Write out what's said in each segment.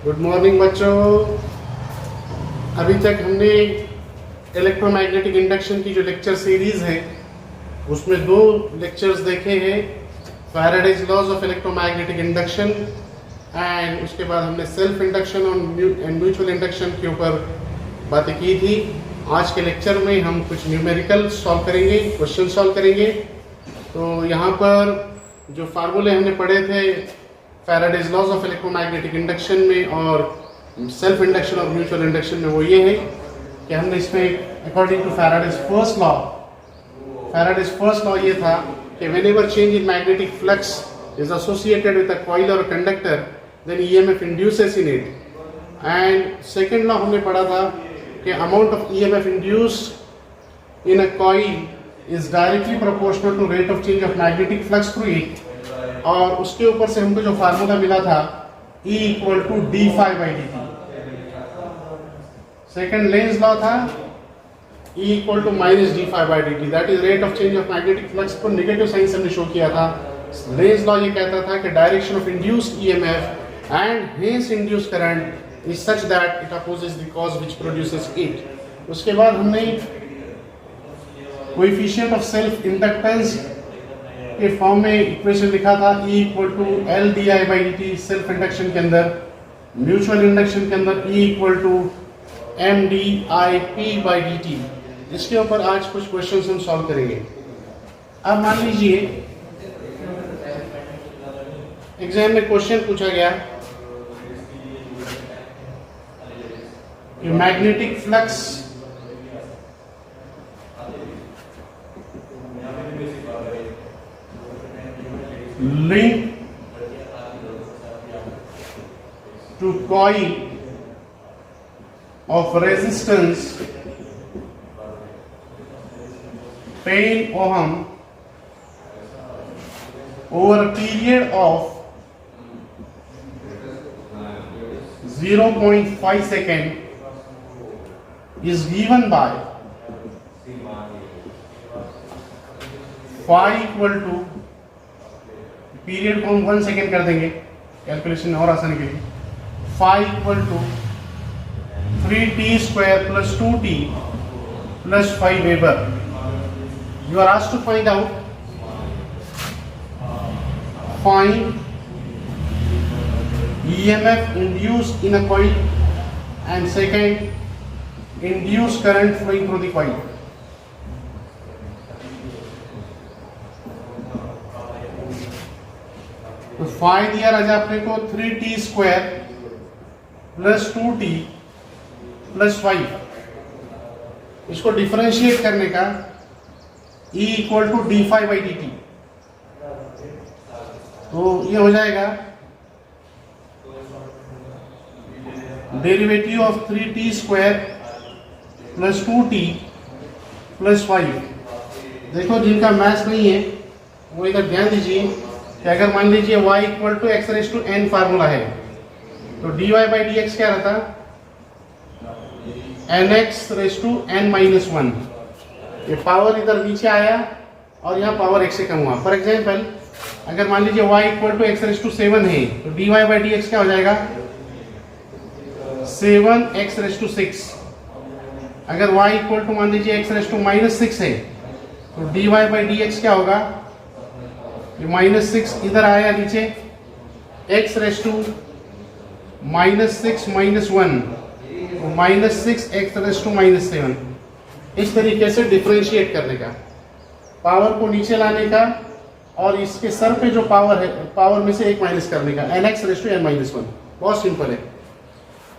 Good morning बच्चों। अभी तक हमने इलेक्ट्रोमैग्नेटिक इंडक्शन की जो लेक्चर सीरीज है उसमें दो लेक्चर्स देखे हैं, Faraday's laws of electromagnetic induction and उसके बाद हमने सेल्फ इंडक्शन और म्यूचुअल इंडक्शन के ऊपर बातें की थी। आज के लेक्चर में हम कुछ न्यूमेरिकल सॉल्व करेंगे, क्वेश्चन सॉल्व करेंगे। तो यहाँ पर जो फार्मूले हमने पढ़े थे Faraday's laws of electromagnetic induction में और सेल्फ इंडक्शन और म्यूचुअल इंडक्शन में, वो ये है कि हमने इसमें according to Faraday's first law ये था कि whenever change in magnetic flux is associated with a coil or conductor then EMF induces in it. And second law हमने पढ़ा था कि amount of EMF induced in a coil is directly proportional to rate of change of magnetic flux through it. और उसके ऊपर से हमको जो फार्मूला मिला था E equal to d phi by d t. Second Lenz law था E equal to minus d phi by d t, that is rate of change of magnetic flux को नेगेटिव साइन से हमने show किया था। Lenz law ये कहता था कि direction of induced EMF and hence induced current is such that it opposes the cause which produces it. उसके बाद हमने कोएफिशिएंट ऑफ सेल्फ इंडक्टेंस के फॉर्म में इक्वेशन लिखा था E equal to L d I by d t self induction के अंदर। Mutual induction के अंदर E equal to M d I P by d t. इसके ऊपर आज कुछ क्वेश्चन हम सॉल्व करेंगे। अब मान लीजिए एग्जाम में क्वेश्चन पूछा गया कि magnetic flux linked to coil of resistance 10 ohm over a period of 0.5 second is given by phi equal to, period को हम 1 सेकेंड कर देंगे कैलकुलेशन और आसानी के लिए, phi equal to 3t square plus 2t plus 5 weber. You are asked to find out find EMF induced in a coil and second induced current flowing through the coil. तो phi दिया राजा अपने को 3t square plus 2t plus 5। इसको differentiate करने का E equal to d phi by d t. तो ये हो जाएगा derivative of 3t square plus 2t plus 5। देखो जिनका मैथ्स नहीं है वो इधर ध्यान दीजिए कि अगर मान लीजिए y equal to x raise to n formula है तो dy बाई डी एक्स क्या रहता, nx raise to n minus 1। ये पावर इधर नीचे आया और यहाँ पावर x से कम हुआ। फॉर एग्जाम्पल अगर मान लीजिए y equal to x raise to 7 है तो dy बाई डी एक्स क्या हो जाएगा 7x रेस टू 6। अगर y इक्वल टू मान लीजिए x रेस टू माइनस 6 है तो dy बाई डी एक्स क्या होगा, ये माइनस 6 इधर आया नीचे, x raise to minus 6 minus 1 minus 6 x raise to minus 7। इस तरीके से डिफरेंशिएट करने का, पावर को नीचे लाने का और इसके सर पे जो पावर है पावर में से एक माइनस करने का, nx raise to n minus 1। बहुत सिंपल है।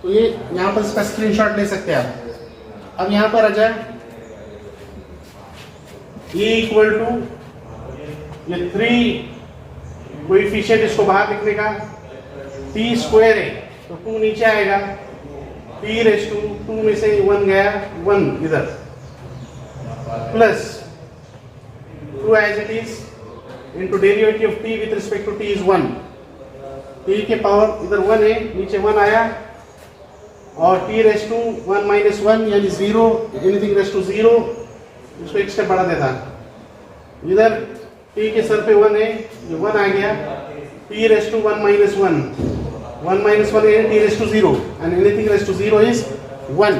तो ये यहाँ पर इसका स्क्रीनशॉट ले सकते हैं आप। अब यहाँ पर आ जाए E इक्वल टू ये 3 कोएफिशिएंट, इसको बाहर लिखने का t स्क्वायर है तो 2 नीचे आएगा, t रेस टू 2 में से 1 गया 1 इधर, plus 2 as it is into derivative of t with respect to t is 1। t के पावर इधर 1 है, नीचे 1 आया और t रेस टू 1 माइनस 1 यानी 0, एनीथिंग रेस टू 0, इसको एक स्टेप बढ़ा देता। इधर t के सर पे 1 है, ये 1 आ गया, t raise to 1 minus 1 1 minus 1 is t raised to 0 and anything raised to 0 is 1.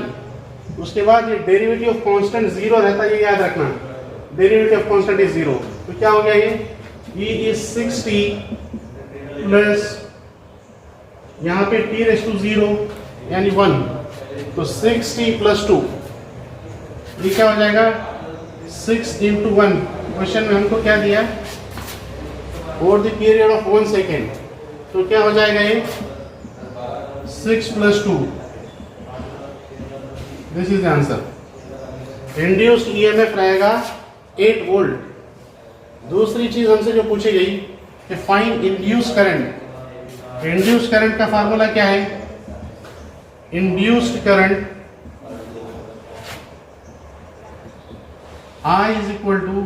उसके बाद ये डेरिवेटिव ऑफ कांस्टेंट 0 रहता है, ये याद रखना, डेरिवेटिव ऑफ कांस्टेंट इज 0. तो क्या हो गया ये e is 6t प्लस यहाँ पे t raised to 0 यानी 1, तो 6t plus 2, ये क्या हो जाएगा 6 into 1. क्वेश्चन में हमको क्या दिया, over the period of 1 second, तो क्या हो जाएगा ये 6 plus 2. This is the answer. Induced EMF रहेगा 8 वोल्ट. दूसरी चीज हमसे जो पूछी गई कि find induced current. Induced current का फार्मूला क्या है, induced current I is equal to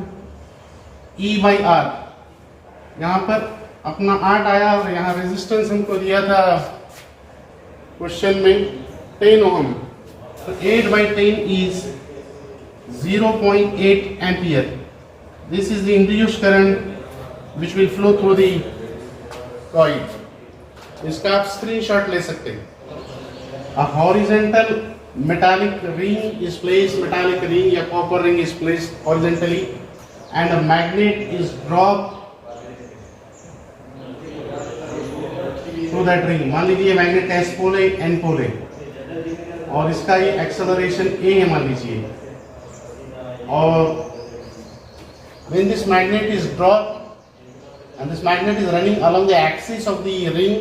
E by R. यहाँ पर अपना 8 आया और यहाँ रेजिस्टेंस हमको दिया था क्वेश्चन में 10 ओम, तो 8 by 10 is 0.8 ampere. This is the induced current which will flow through the coil. इसका आप स्क्रीनशॉट ले सकते हैं. A horizontal metallic ring is placed, metallic ring या copper ring is placed horizontally and a magnet is dropped through that ring. मान लीजिए magnet S पोल है, N पोल है और इसका ये एक्सेलरेशन A है मान लीजिए, और when this magnet is dropped and this magnet is running along the axis of the ring,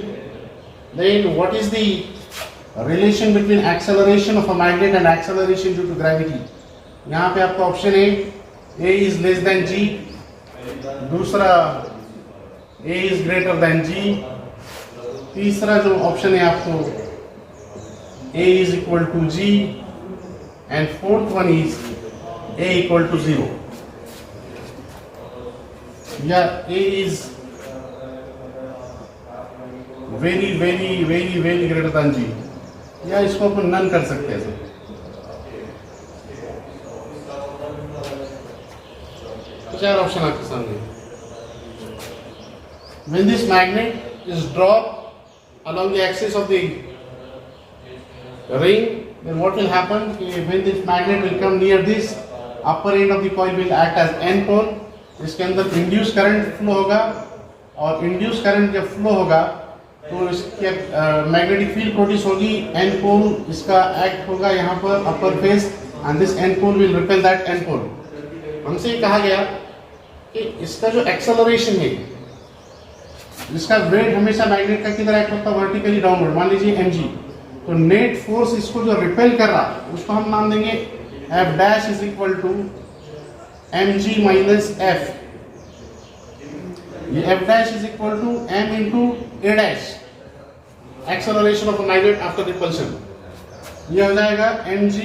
then what is the relation between acceleration of a magnet and acceleration due to gravity? यहाँ पे आपका option है A is less than G, दूसरा A is greater than G, तीसरा जो option है आपको A is equal to G, and fourth one is A equal to 0. या A is very very very very greater than G, या इसको अपन none कर सकते हैं. तो चार ऑप्शन आपके सामने. When this magnet is dropped along the axis of the ring, then what will happen? When this magnet will come near this upper end of the coil will act as N pole. इसके अंदर induce current flow होगा, और induce current जब flow होगा तो इसके magnetic field produce होगी. N pole इसका एक्ट होगा यहाँ पर upper face, and this N pole will repel that N pole. हमसे ये कहा गया कि इसका जो एक्सेलरेशन है, इसका वेट हमेशा मैग्नेट का किधर एक्ट होता है, वर्टिकली डाउनवर्ड. मान लीजिए mg, तो नेट फोर्स इसको जो रिपेल कर रहा उसको हम नाम देंगे F dash is equal to mg minus f. ये F dash is equal to m into a dash, acceleration of a magnet after repulsion. ये हो जाएगा mg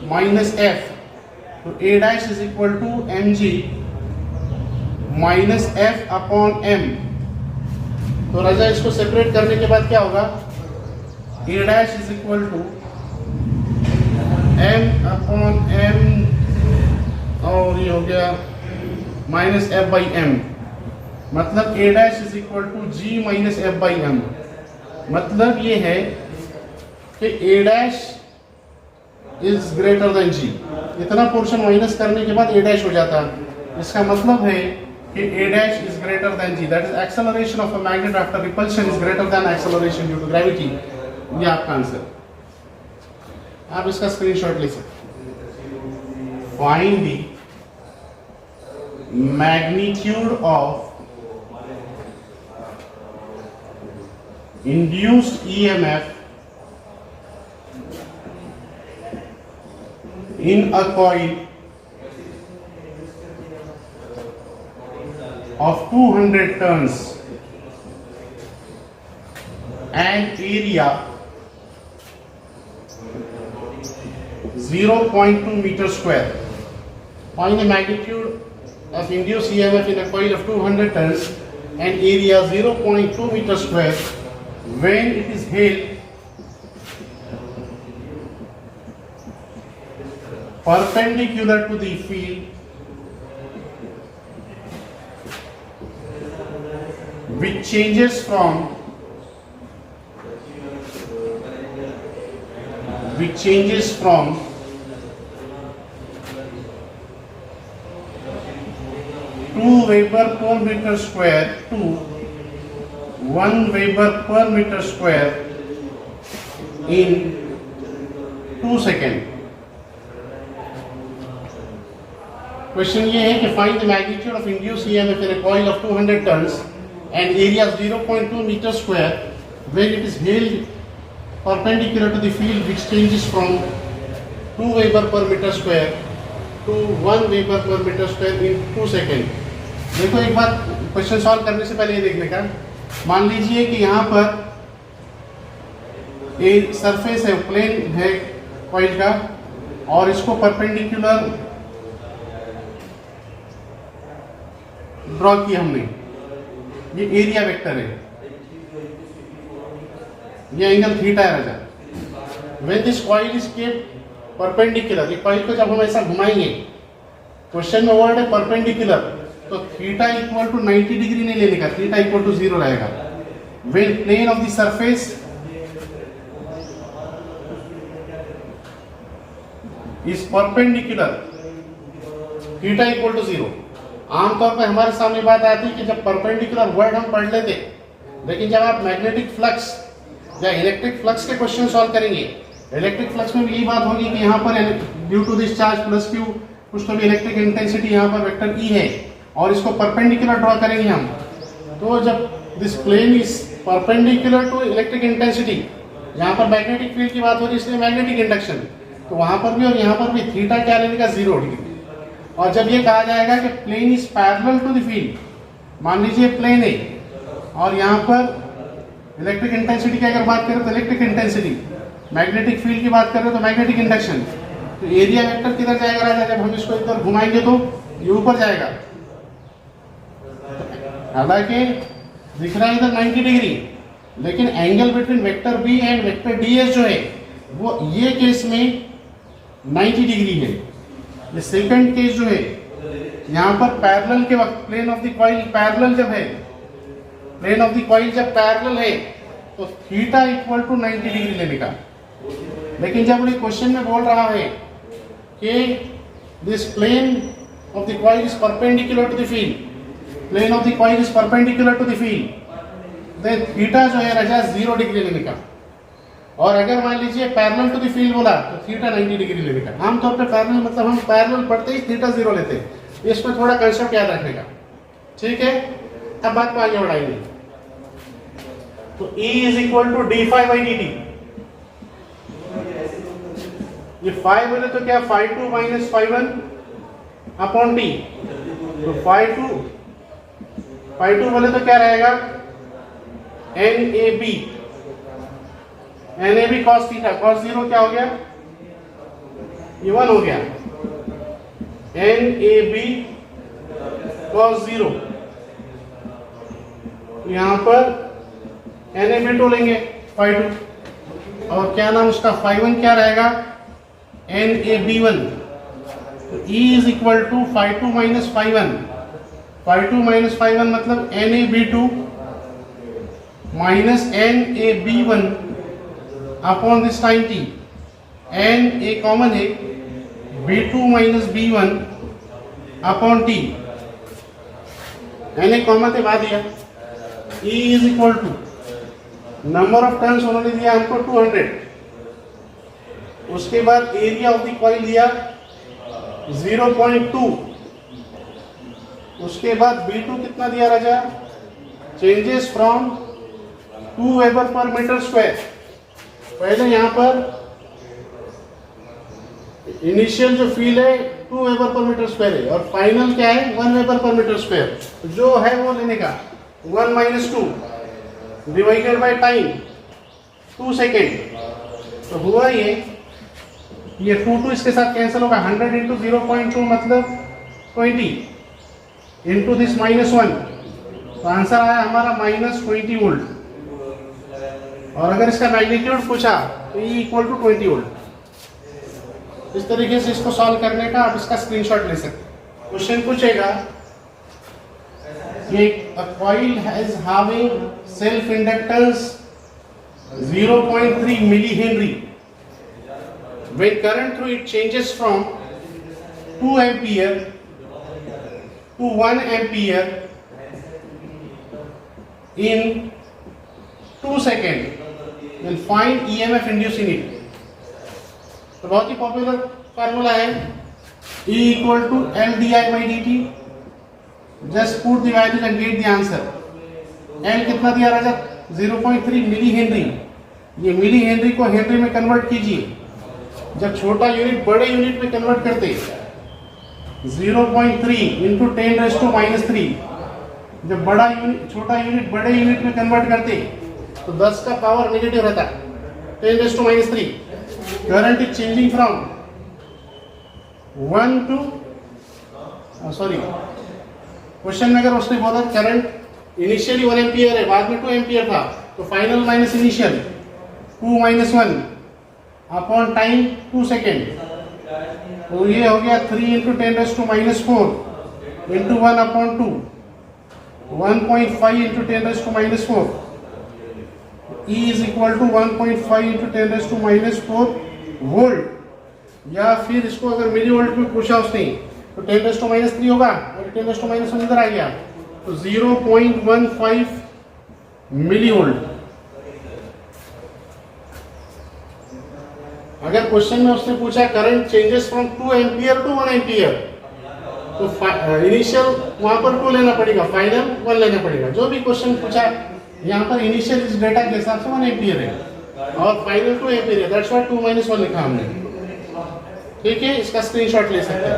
minus f, तो a dash is equal to mg minus f upon m. तो राजा इसको separate करने के बाद क्या होगा, a dash is equal to m upon m, और ये हो गया minus f by m. मतलब a dash is equal to g minus f by m. मतलब ये है कि a dash is greater than g. इतना पोर्शन माइनस करने के बाद a dash हो जाता है. इसका मतलब है कि a dash is greater than g. That is acceleration of a magnet after repulsion is greater than acceleration due to gravity. ये आपका आंसर. आप इसका स्क्रीनशॉट ले सकते. Find the magnitude of induced EMF in a coil of 200 turns and area 0.2 meter square. Find the magnitude of induced EMF in a coil of 200 turns and area 0.2 meter square when it is held perpendicular to the field which changes from which changes from 2 Weber per meter square to 1 Weber per meter square in 2 seconds. Question ये है कि find the magnitude of induced EMF in a coil of 200 turns and area 0.2 meter square when it is held perpendicular to the field which changes from 2 Weber per meter square to 1 Weber per meter square in 2 seconds. देखो एक बात question solve करने से पहले ये देखने का, मान लीजिए कि यहाँ पर एक सरफेस है, प्लेन है कॉइल का, और इसको परपेंडिकुलर ड्रॉ किया हमने, ये एरिया वेक्टर है, ये एंगल थीटा है राजा। When this coil is kept perpendicular, ये कॉइल को जब हम ऐसा घुमाएंगे, क्वेश्चन में वर्ड है परपेंडिकुलर, तो थीटा इक्वल टू 90 डिग्री नहीं लेने का, थीटा इक्वल टू 0 रहेगा। When plane of the surface is perpendicular, theta equal to 0। आमतौर पर हमारे सामने बात आती है कि जब परपेंडिकुलर वर्ड हम पढ़ लेते, लेकिन जब आप मैग्नेटिक फ्लक्स या इलेक्ट्रिक फ्लक्स के क्वेश्चन सॉल्व करेंगे, इलेक्ट्रिक फ्लक्स में भी यही बात होगी कि यहाँ पर due to this charge plus Q कुछ तो भी इलेक्ट्रिक इंटेंसिटी यहाँ पर वेक्टर ई है, और इसको परपेंडिकुलर ड्रॉ करेंगे हम, तो जब this plane is perpendicular to electric intensity, यहाँ पर मैग्नेटिक फील्ड की बात हो रही है इसलिए मैग्नेटिक इंडक्शन, तो वहाँ पर भी और यहाँ पर भी थीटा क्या लेने का 0 डिग्री। और जब ये कहा जाएगा कि plane is parallel to the field, मान लीजिए प्लेन है और यहाँ पर इलेक्ट्रिक इंटेंसिटी की अगर बात करें तो इलेक्ट्रिक इंटेंसिटी, मैग्नेटिक फील्ड की बात करें तो मैग्नेटिक इंडक्शन, तो एरिया वेक्टर किधर जाएगा राजा, जब हम इसको इधर घुमाएंगे तो ये ऊपर जाएगा, हालांकि दिख रहा है इधर 90 डिग्री, लेकिन angle between vector B and vector d s जो है वो ये केस में 90 डिग्री है। ये सेकंड केस जो है यहाँ पर पैरेलल के वक्त plane of the coil parallel जब है, प्लेन ऑफ द कॉइल जब पैरेलल है तो थीटा इक्वल टू 90 डिग्री लेने का। लेकिन जब ये क्वेश्चन में बोल रहा है कि this plane of the coil is perpendicular to the field, plane of the coil is perpendicular to the field, then theta जो है राजा 0 डिग्री लेने का। और अगर मान लीजिए पैरेलल टू द फील्ड बोला तो थीटा 90 डिग्री लेने का। आमतौर पे पैरेलल मतलब हम पैरेलल पढ़ते ही थीटा 0 लेते हैं, इसमें थोड़ा कंसेप्ट याद रखने का, ठीक है। अब बात को आगे बढ़ाएंगे, तो E is equal to d phi by d t, ये फाई बोले तो क्या phi 2 minus phi 1 upon t, तो फाई 2 बोले तो क्या रहेगा N A B, N A B cos theta, cos 0 क्या हो गया, ये 1 हो गया, एन ए बी कॉस 0, यहां पर एन ए बी 2 लेंगे फाई 2, और क्या नाम उसका फाई 1 क्या रहेगा एन ए बी 1, तो E is equal to phi 2 minus phi 1, phi 2 minus phi 1 मतलब N A B 2 minus N A B 1 upon this time t, N A common है B2 minus B1 upon t, N A common से बात दिया, E is equal to number of turns उन्होंने दिया हमको 200, उसके बाद एरिया ऑफ द कॉइल दिया 0.2, उसके बाद B2 कितना दिया राजा, changes from 2 weber per metre square. पहले यहाँ पर इनिशियल जो फील्ड है 2 वेबर पर मीटर स्क्वायर है, और फाइनल क्या है 1 वेबर पर मीटर स्क्वायर, जो है वो लेने का 1 minus 2 divided by time 2 second, तो हुआ ये 2 इसके साथ कैंसिल होगा, 100 इंटू 0.2 मतलब 20 इंटू दिस माइनस 1, तो आंसर आया हमारा माइनस 20 वोल्ट। और अगर इसका मैग्नीट्यूड पूछा तो E इक्वल टू 20 वोल्ट। इस तरीके से इसको सॉल्व करने का आप इसका स्क्रीनशॉट ले सकते। क्वेश्चन पूछेगा कि a coil has having self inductance 0.3 milli henry, when current through it changes from 2 ampere to 1 ampere in 2 seconds, then find EMF induced in it. तो बहुत ही पॉपुलर फार्मूला है E equal to L di by dt. Just put the values and get the answer. L कितना दिया राजा? 0.3 milli Henry. ये milli henry को Henry में convert कीजिए. जब छोटा यूनिट बड़े यूनिट में कन्वर्ट करते 0.3 इंटू 10⁻³ जब बड़ा यूनिट छोटा यूनिट बड़े यूनिट में कन्वर्ट करते तो 10 का पावर नेगेटिव रहता 10⁻³ current is changing from 1 to question में अगर उसने बोला करंट इनिशियली 1 एम्पियर है बाद में 2 एम्पियर था तो final minus initial 2 - 1 upon time 2 second तो ये हो गया 3 into 10⁻⁴ into 1/2 1.5 into 10⁻⁴ E is equal to 1.5 into 10⁻⁴ volt या फिर इसको अगर मिली वोल्ट में पूछा उसने तो 10⁻³ होगा और 10⁻⁻1 इधर आ गया तो 0.15 मिली वोल्ट। अगर क्वेश्चन में उसने पूछा current changes from 2 ampere to 1 ampere तो इनिशियल वहां पर 2 लेना पड़ेगा फाइनल 1 लेना पड़ेगा। जो भी क्वेश्चन पूछा यहाँ पर इनिशियल इस डेटा के हिसाब से 1 एम्पियर है और फाइनल 2 एम्पियर है दैट्स व्हाई 2 - 1 लिखा हमने। ठीक है इसका स्क्रीनशॉट ले सकते हैं।